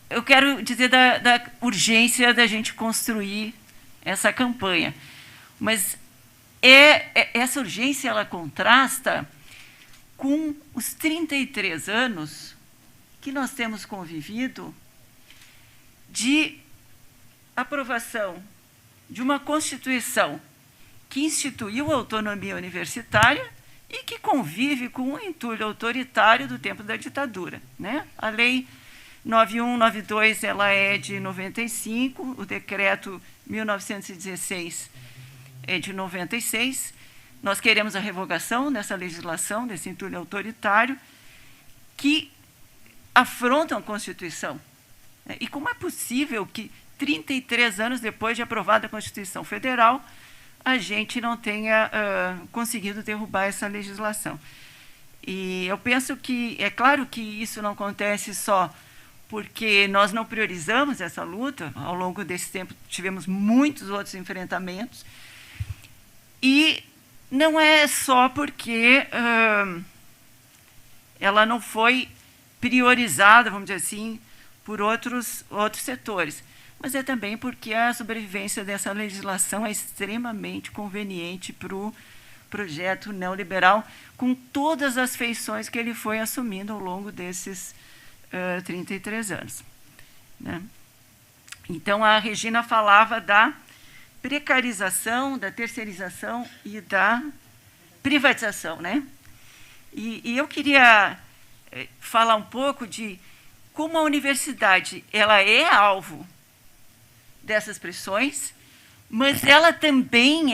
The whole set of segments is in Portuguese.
eu quero dizer da urgência da gente construir essa campanha. Mas essa urgência ela contrasta com os 33 anos que nós temos convivido de aprovação de uma Constituição que instituiu a autonomia universitária e que convive com o entulho autoritário do tempo da ditadura, né? A Lei 9192 ela é de 95, o decreto 1916 é de 96. Nós queremos a revogação dessa legislação, desse entulho autoritário, que afrontam a Constituição. E como é possível que, 33 anos depois de aprovada a Constituição Federal, a gente não tenha conseguido derrubar essa legislação? E eu penso que, é claro que isso não acontece só porque nós não priorizamos essa luta. Ao longo desse tempo tivemos muitos outros enfrentamentos, e não é só porque ela não foi priorizada, vamos dizer assim, por outros setores, mas é também porque a sobrevivência dessa legislação é extremamente conveniente para o projeto neoliberal, com todas as feições que ele foi assumindo ao longo desses 33 anos. Né? Então, a Regina falava da precarização, da terceirização e da privatização. Né? E eu queria falar um pouco de como a universidade ela é alvo dessas pressões, mas ela também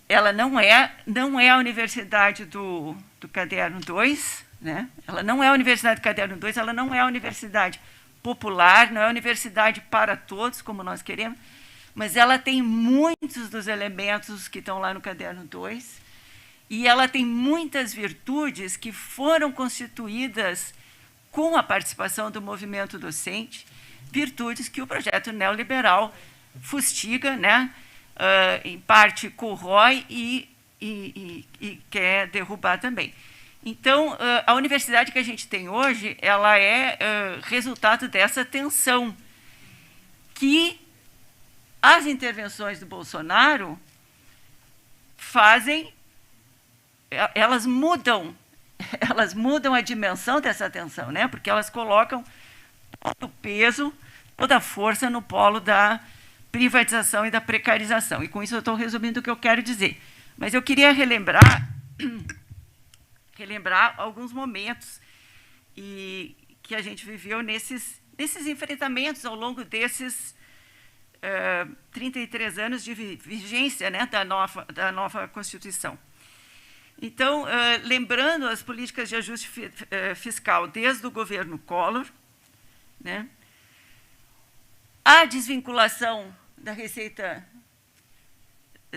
ela não é a universidade do Caderno 2, né? Ela não é a universidade do Caderno 2, ela não é a universidade popular, não é a universidade para todos, como nós queremos, mas ela tem muitos dos elementos que estão lá no Caderno 2, e ela tem muitas virtudes que foram constituídas com a participação do movimento docente, virtudes que o projeto neoliberal fustiga, né? Em parte corrói e quer derrubar também. Então, a universidade que a gente tem hoje, ela é resultado dessa tensão que as intervenções do Bolsonaro fazem, elas mudam a dimensão dessa tensão, né? Porque elas colocam todo o peso, toda a força no polo da privatização e da precarização. E com isso eu estou resumindo o que eu quero dizer. Mas eu queria relembrar alguns momentos que a gente viveu nesses enfrentamentos ao longo desses 33 anos de vigência, né, da nova Constituição. Então, lembrando as políticas de ajuste fiscal desde o governo Collor, né, a desvinculação da Receita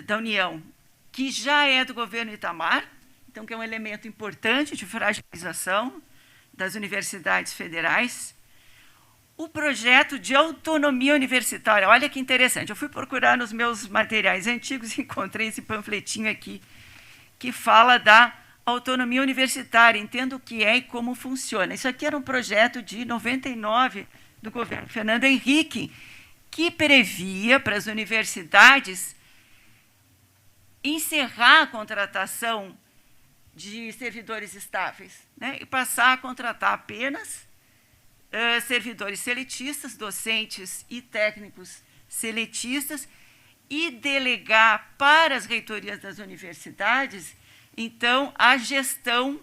da União, que já é do governo Itamar, então, que é um elemento importante de fragilização das universidades federais. O projeto de autonomia universitária, olha que interessante, eu fui procurar nos meus materiais antigos e encontrei esse panfletinho aqui, que fala da autonomia universitária, entendo o que é e como funciona. Isso aqui era um projeto de 99 do governo Fernando Henrique, que previa para as universidades encerrar a contratação de servidores estáveis, né, e passar a contratar apenas servidores seletistas, docentes e técnicos seletistas, e delegar para as reitorias das universidades, então, a gestão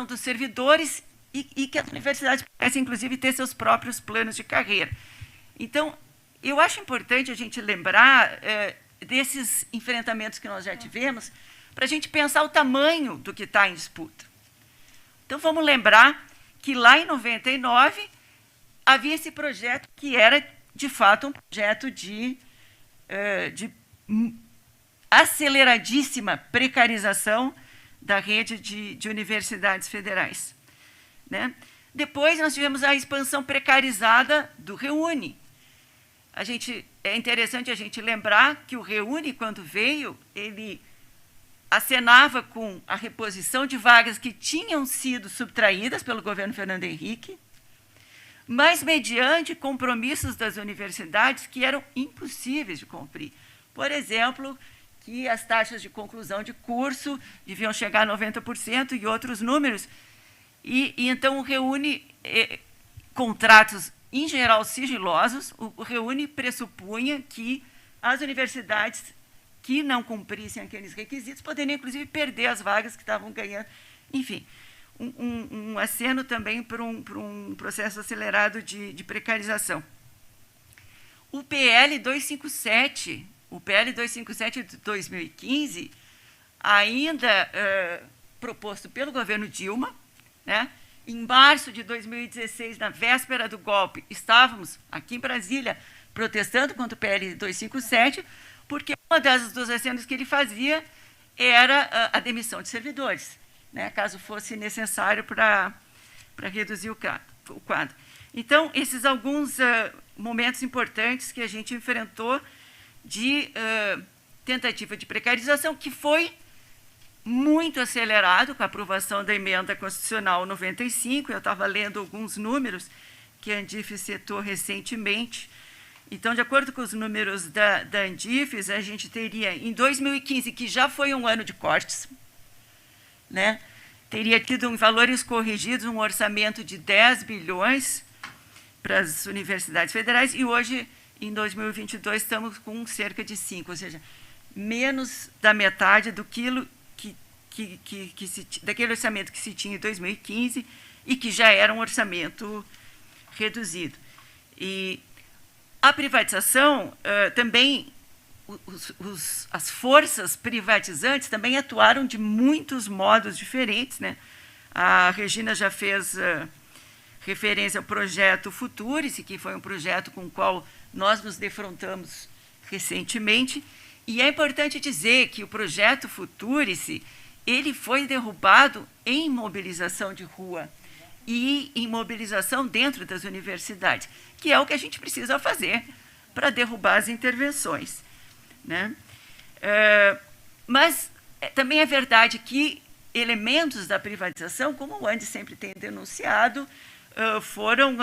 dos servidores e que as universidades pudessem, inclusive, ter seus próprios planos de carreira. Então, eu acho importante a gente lembrar desses enfrentamentos que nós já tivemos, para a gente pensar o tamanho do que está em disputa. Então, vamos lembrar que lá em 99 havia esse projeto que era, de fato, um projeto de aceleradíssima precarização da rede de universidades federais. Né? Depois, nós tivemos a expansão precarizada do REUNE. É interessante a gente lembrar que o REUNE, quando veio, ele acenava com a reposição de vagas que tinham sido subtraídas pelo governo Fernando Henrique, mas mediante compromissos das universidades que eram impossíveis de cumprir. Por exemplo, que as taxas de conclusão de curso deviam chegar a 90% e outros números. E então, o REUNE, contratos, em geral, sigilosos, o REUNE pressupunha que as universidades que não cumprissem aqueles requisitos poderiam, inclusive, perder as vagas que estavam ganhando. Enfim, um aceno também para um processo acelerado de precarização. O PL 257 de 2015, ainda proposto pelo governo Dilma, né? Em março de 2016, na véspera do golpe, estávamos aqui em Brasília protestando contra o PL 257, porque uma dos acenos que ele fazia era a demissão de servidores, né? Caso fosse necessário para reduzir o quadro. Então, esses alguns momentos importantes que a gente enfrentou de tentativa de precarização, que foi muito acelerado com a aprovação da emenda constitucional 95, eu estava lendo alguns números que a Andifes citou recentemente. Então, de acordo com os números da Andifes, a gente teria, em 2015, que já foi um ano de cortes, né, teria tido, em valores corrigidos, um orçamento de 10 bilhões para as universidades federais, e hoje, em 2022, estamos com cerca de 5, ou seja, menos da metade daquele orçamento que se tinha em 2015 e que já era um orçamento reduzido. E a privatização também, as forças privatizantes também atuaram de muitos modos diferentes, né? A Regina já fez referência ao projeto Futurice, que foi um projeto com o qual nós nos defrontamos recentemente, e é importante dizer que o projeto Futurice, ele foi derrubado em mobilização de rua e em mobilização dentro das universidades, que é o que a gente precisa fazer para derrubar as intervenções, né? Mas também é verdade que elementos da privatização, como o Andy sempre tem denunciado, foram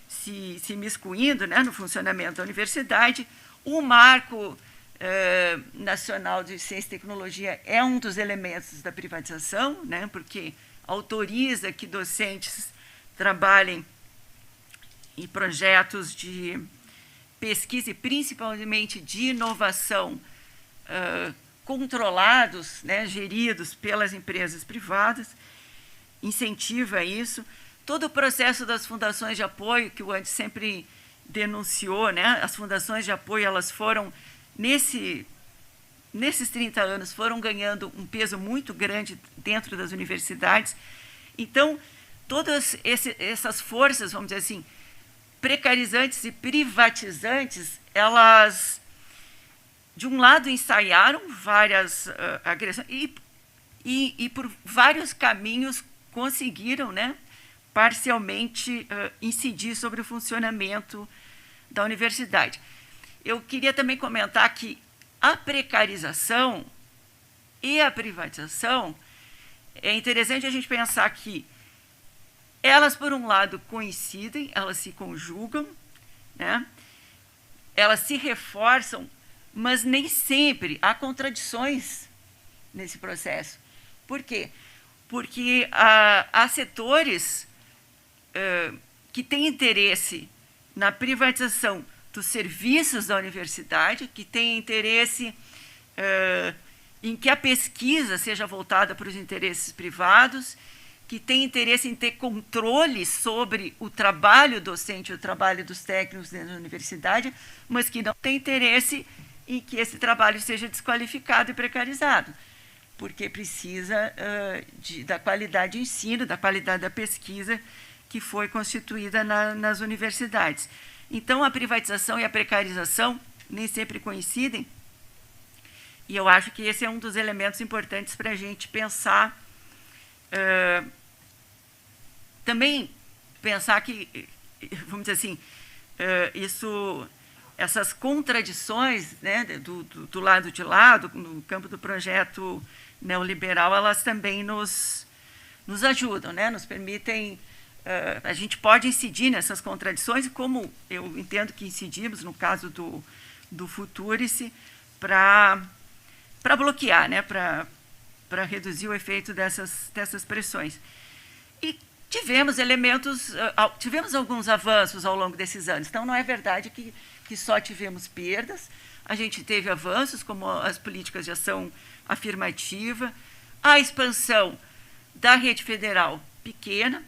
se imiscuindo, né, no funcionamento da universidade. O marco nacional de ciência e tecnologia é um dos elementos da privatização, né, porque autoriza que docentes trabalhem em projetos de pesquisa e principalmente de inovação controlados, né, geridos pelas empresas privadas, incentiva isso. Todo o processo das fundações de apoio, que o Andy sempre denunciou, né, as fundações de apoio, elas foram, nesses 30 anos, foram ganhando um peso muito grande dentro das universidades. Então, todas essas forças, vamos dizer assim, precarizantes e privatizantes, elas, de um lado, ensaiaram várias agressões e por vários caminhos conseguiram, né, parcialmente incidir sobre o funcionamento da universidade. Eu queria também comentar que a precarização e a privatização, é interessante a gente pensar que elas, por um lado, coincidem, elas se conjugam, né? Elas se reforçam, mas nem sempre há contradições nesse processo. Por quê? Porque há setores que têm interesse na privatização dos serviços da universidade, que têm interesse em que a pesquisa seja voltada para os interesses privados, que têm interesse em ter controle sobre o trabalho docente, o trabalho dos técnicos dentro da universidade, mas que não têm interesse em que esse trabalho seja desqualificado e precarizado, porque precisa da qualidade de ensino, da qualidade da pesquisa que foi constituída nas universidades. Então, a privatização e a precarização nem sempre coincidem, e eu acho que esse é um dos elementos importantes para a gente pensar, também pensar que, vamos dizer assim, isso essas contradições, né, do lado de lá, no campo do projeto neoliberal, elas também nos ajudam, né, nos permitem, a gente pode incidir nessas contradições, como eu entendo que incidimos no caso do Futurice, para bloquear, né, para reduzir o efeito dessas pressões. E tivemos alguns avanços ao longo desses anos, então não é verdade que só tivemos perdas, a gente teve avanços, como as políticas de ação afirmativa, a expansão da rede federal pequena,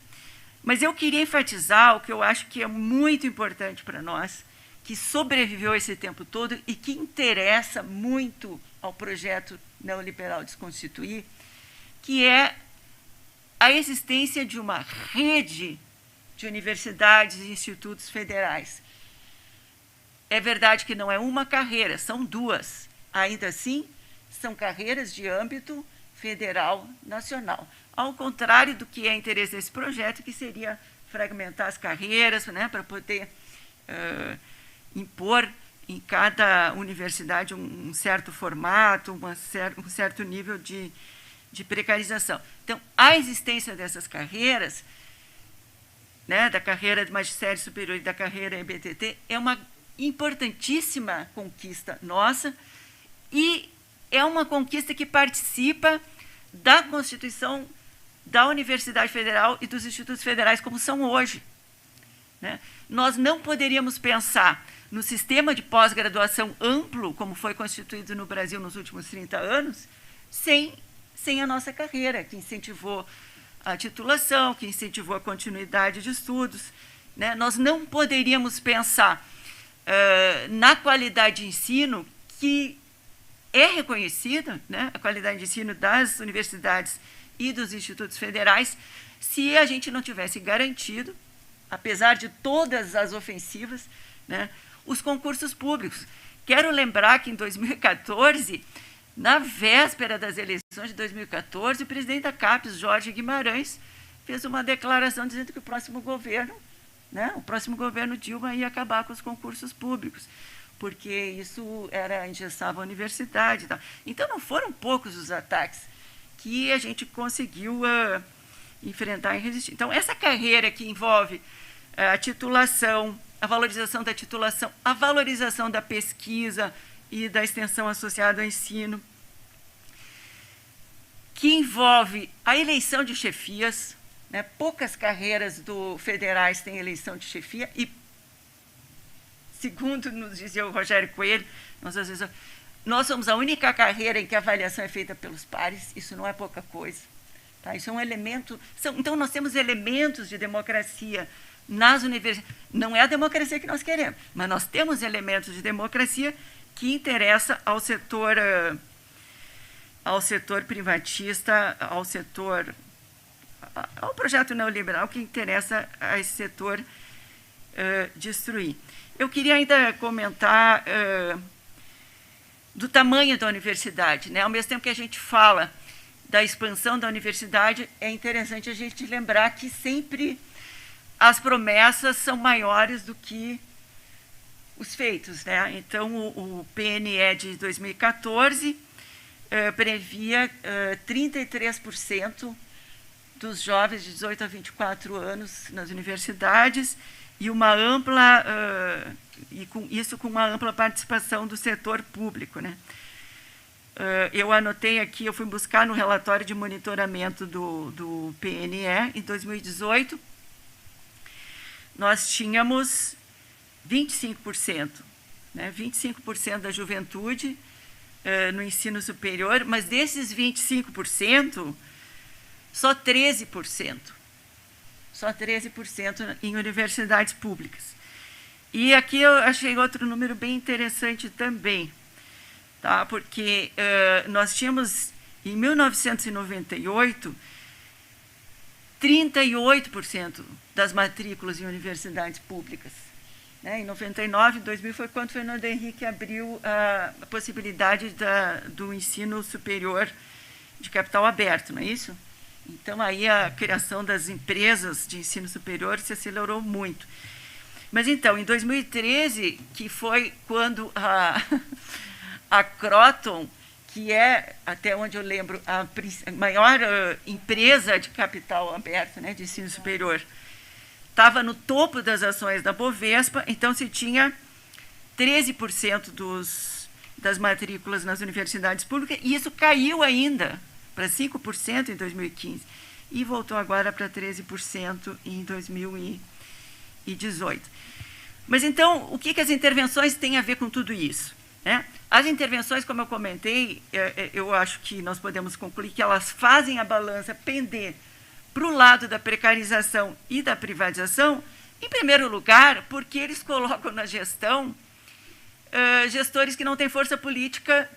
mas eu queria enfatizar o que eu acho que é muito importante para nós, que sobreviveu esse tempo todo e que interessa muito ao projeto neoliberal Desconstituir, que é a existência de uma rede de universidades e institutos federais. É verdade que não é uma carreira, são duas. Ainda assim, são carreiras de âmbito federal nacional. Ao contrário do que é interesse desse projeto, que seria fragmentar as carreiras, né, para poder impor em cada universidade um certo formato, um certo nível de precarização. Então, a existência dessas carreiras, né, da carreira de magistério superior e da carreira EBTT, é uma importantíssima conquista nossa e é uma conquista que participa da Constituição da Universidade Federal e dos institutos federais como são hoje, né? Nós não poderíamos pensar no sistema de pós-graduação amplo, como foi constituído no Brasil nos últimos 30 anos, sem a nossa carreira, que incentivou a titulação, que incentivou a continuidade de estudos, né? Nós não poderíamos pensar na qualidade de ensino que é reconhecida, né? A qualidade de ensino das universidades e dos institutos federais, se a gente não tivesse garantido, apesar de todas as ofensivas, né, os concursos públicos. Quero lembrar que em 2014, na véspera das eleições de 2014, o presidente da CAPES, Jorge Guimarães, fez uma declaração dizendo que o próximo governo Dilma ia acabar com os concursos públicos, porque isso engessava a universidade e tal. Então, não foram poucos os ataques que a gente conseguiu enfrentar e resistir. Então, essa carreira que envolve a titulação, a valorização da titulação, a valorização da pesquisa e da extensão associada ao ensino, que envolve a eleição de chefias, né? Poucas carreiras federais têm eleição de chefia e, segundo nos dizia o Rogério Coelho, nós somos a única carreira em que a avaliação é feita pelos pares, isso não é pouca coisa. Tá? Isso é um elemento. Então, nós temos elementos de democracia nas universidades. Não é a democracia que nós queremos, mas nós temos elementos de democracia que interessa ao setor privatista, ao projeto neoliberal, que interessa a esse setor destruir. Eu queria ainda comentar do tamanho da universidade, né? Ao mesmo tempo que a gente fala da expansão da universidade, é interessante a gente lembrar que sempre as promessas são maiores do que os feitos, né? Então, o PNE de 2014 previa 33% dos jovens de 18 a 24 anos nas universidades e uma ampla com uma ampla participação do setor público, né? Eu anotei aqui, eu fui buscar no relatório de monitoramento do PNE em 2018, nós tínhamos 25%, né? 25% da juventude no ensino superior, mas desses 25%, só 13% em universidades públicas. E aqui eu achei outro número bem interessante também, tá? Porque nós tínhamos, em 1998, 38% das matrículas em universidades públicas. Né? Em 99, 2000, foi quando Fernando Henrique abriu a possibilidade do ensino superior de capital aberto, não é isso? Então, aí a criação das empresas de ensino superior se acelerou muito. Mas, então, em 2013, que foi quando a Croton, que é, até onde eu lembro, a maior empresa de capital aberto, né, de ensino superior, estava no topo das ações da Bovespa, então se tinha 13% das matrículas nas universidades públicas, e isso caiu ainda para 5% em 2015, e voltou agora para 13% em 2018. Mas, então, o que as intervenções têm a ver com tudo isso, né? As intervenções, como eu comentei, eu acho que nós podemos concluir que elas fazem a balança pender para o lado da precarização e da privatização, em primeiro lugar, porque eles colocam na gestão gestores que não têm força política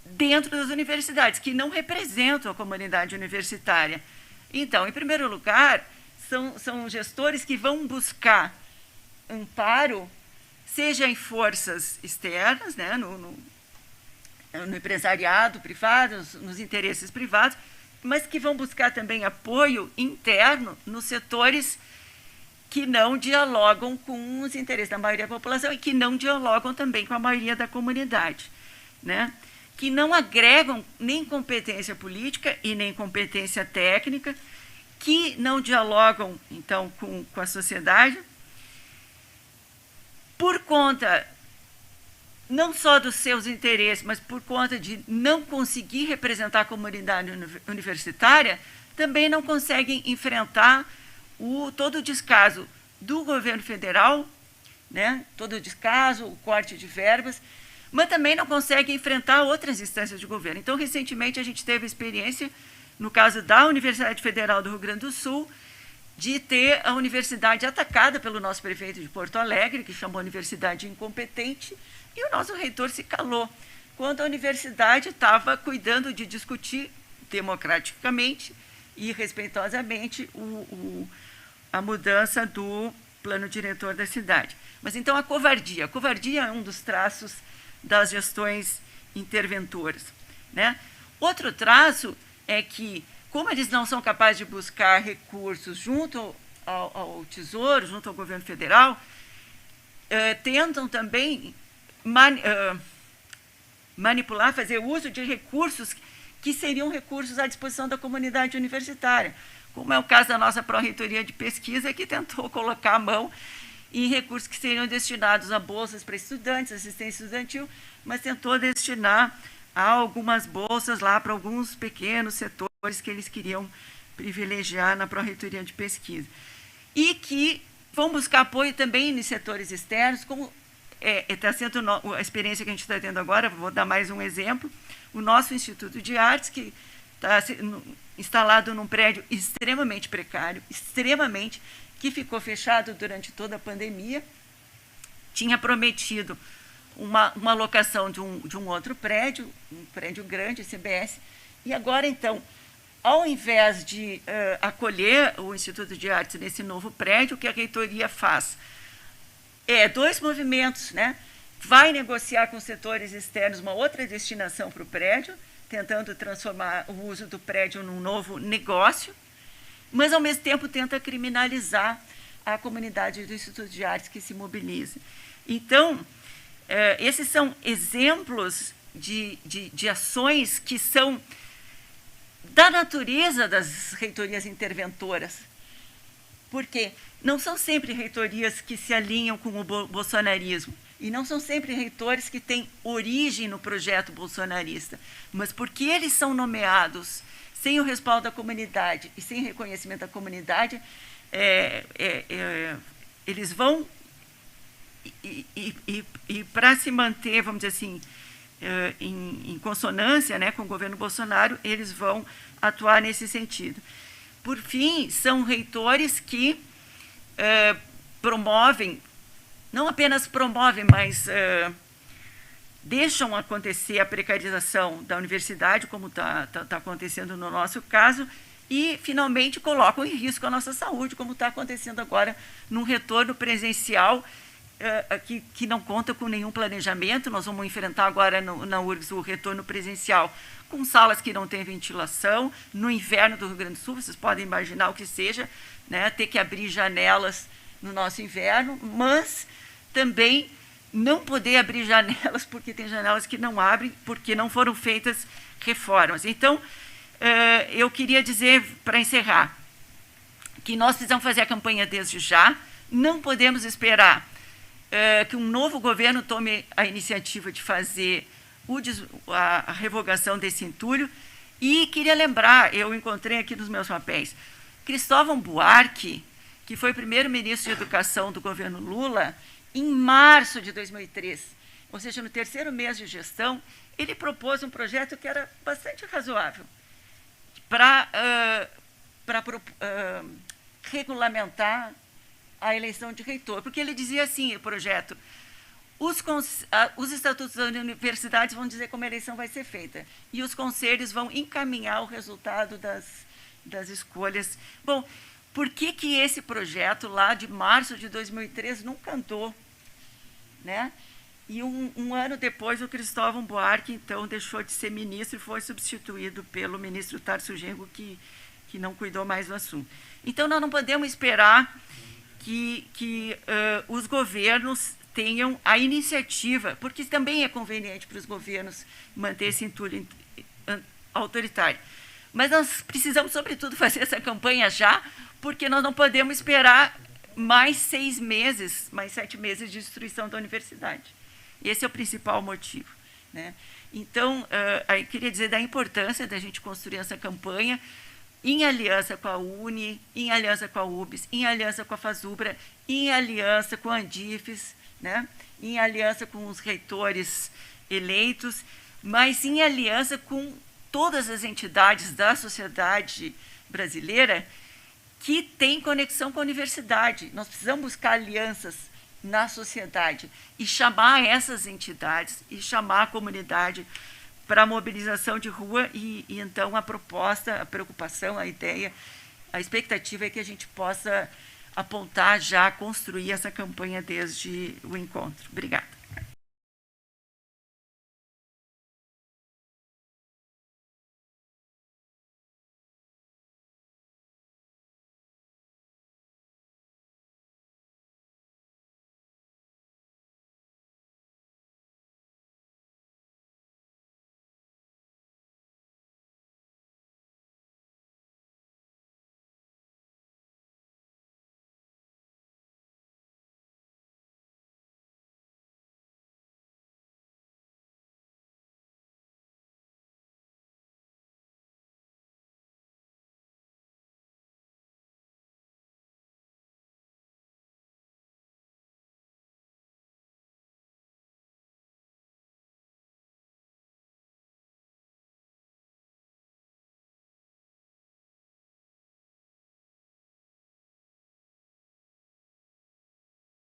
dentro das universidades, que não representam a comunidade universitária. Então, em primeiro lugar, são gestores que vão buscar amparo, seja em forças externas, né, no empresariado privado, nos interesses privados, mas que vão buscar também apoio interno nos setores que não dialogam com os interesses da maioria da população e que não dialogam também com a maioria da comunidade, né? Que não agregam nem competência política e nem competência técnica, que não dialogam, então, com a sociedade, por conta não só dos seus interesses, mas por conta de não conseguir representar a comunidade universitária, também não conseguem enfrentar todo o descaso do governo federal, né, todo o descaso, o corte de verbas, mas também não conseguem enfrentar outras instâncias de governo. Então, recentemente, a gente teve a experiência, no caso da Universidade Federal do Rio Grande do Sul, de ter a universidade atacada pelo nosso prefeito de Porto Alegre, que chamou a universidade incompetente, e o nosso reitor se calou, quando a universidade estava cuidando de discutir democraticamente e respeitosamente a mudança do plano diretor da cidade. Mas, então, a covardia é um dos traços das gestões interventoras, né? Outro traço é que, como eles não são capazes de buscar recursos junto ao Tesouro, junto ao governo federal, tentam também manipular, fazer uso de recursos que seriam recursos à disposição da comunidade universitária, como é o caso da nossa Pró-Reitoria de Pesquisa, que tentou colocar a mão em recursos que seriam destinados a bolsas para estudantes, assistência estudantil, mas tentou destinar a algumas bolsas lá para alguns pequenos setores que eles queriam privilegiar na Pró-Reitoria de Pesquisa. E que vão buscar apoio também nos setores externos, como está sendo a experiência que a gente está tendo agora. Vou dar mais um exemplo. O nosso Instituto de Artes, que está instalado num prédio extremamente precário, que ficou fechado durante toda a pandemia, tinha prometido uma locação de um outro prédio, um prédio grande, CBS, e agora, então, ao invés de acolher o Instituto de Artes nesse novo prédio, o que a reitoria faz? Dois movimentos, né? Vai negociar com setores externos uma outra destinação para o prédio, tentando transformar o uso do prédio num novo negócio, mas, ao mesmo tempo, tenta criminalizar a comunidade do Instituto de Artes que se mobiliza. Então, esses são exemplos de ações que são da natureza das reitorias interventoras, porque não são sempre reitorias que se alinham com o bolsonarismo, e não são sempre reitores que têm origem no projeto bolsonarista, mas porque eles são nomeados sem o respaldo da comunidade e sem reconhecimento da comunidade, eles vão, e para se manter, vamos dizer assim, em consonância, né, com o governo Bolsonaro, eles vão atuar nesse sentido. Por fim, são reitores que promovem, não apenas promovem, mas deixam acontecer a precarização da universidade, como está acontecendo no nosso caso, e, finalmente, colocam em risco a nossa saúde, como está acontecendo agora num retorno presencial que não conta com nenhum planejamento. Nós vamos enfrentar agora na URGS o retorno presencial com salas que não têm ventilação, no inverno do Rio Grande do Sul, vocês podem imaginar o que seja, né, ter que abrir janelas no nosso inverno, mas também não poder abrir janelas, porque tem janelas que não abrem, porque não foram feitas reformas. Então, eu queria dizer, para encerrar, que nós precisamos fazer a campanha desde já, não podemos esperar que um novo governo tome a iniciativa de fazer a revogação desse entulho. E queria lembrar, eu encontrei aqui nos meus papéis, Cristóvão Buarque, que foi primeiro-ministro de Educação do governo Lula, em março de 2003, ou seja, no terceiro mês de gestão, ele propôs um projeto que era bastante razoável para regulamentar a eleição de reitor, porque ele dizia assim, o projeto: os estatutos das universidades vão dizer como a eleição vai ser feita, e os conselhos vão encaminhar o resultado das escolhas. Bom, por que esse projeto, lá de março de 2003, nunca andou? Né? E um ano depois, o Cristóvão Buarque, então, deixou de ser ministro e foi substituído pelo ministro Tarso Genro, que não cuidou mais do assunto. Então, nós não podemos esperar que os governos tenham a iniciativa, porque também é conveniente para os governos manter esse entulho autoritário. Mas nós precisamos, sobretudo, fazer essa campanha já, porque nós não podemos esperar mais 6 meses, mais 7 meses de destruição da universidade. Esse é o principal motivo. Né? Então, eu queria dizer da importância da gente construir essa campanha em aliança com a UNE, em aliança com a UBS, em aliança com a FASUBRA, em aliança com a Andifes, né? Em aliança com os reitores eleitos, mas em aliança com todas as entidades da sociedade brasileira que têm conexão com a universidade. Nós precisamos buscar alianças na sociedade e chamar essas entidades e chamar a comunidade para a mobilização de rua e então a proposta, a preocupação, a ideia, a expectativa é que a gente possa apontar já, construir essa campanha desde o encontro. Obrigada.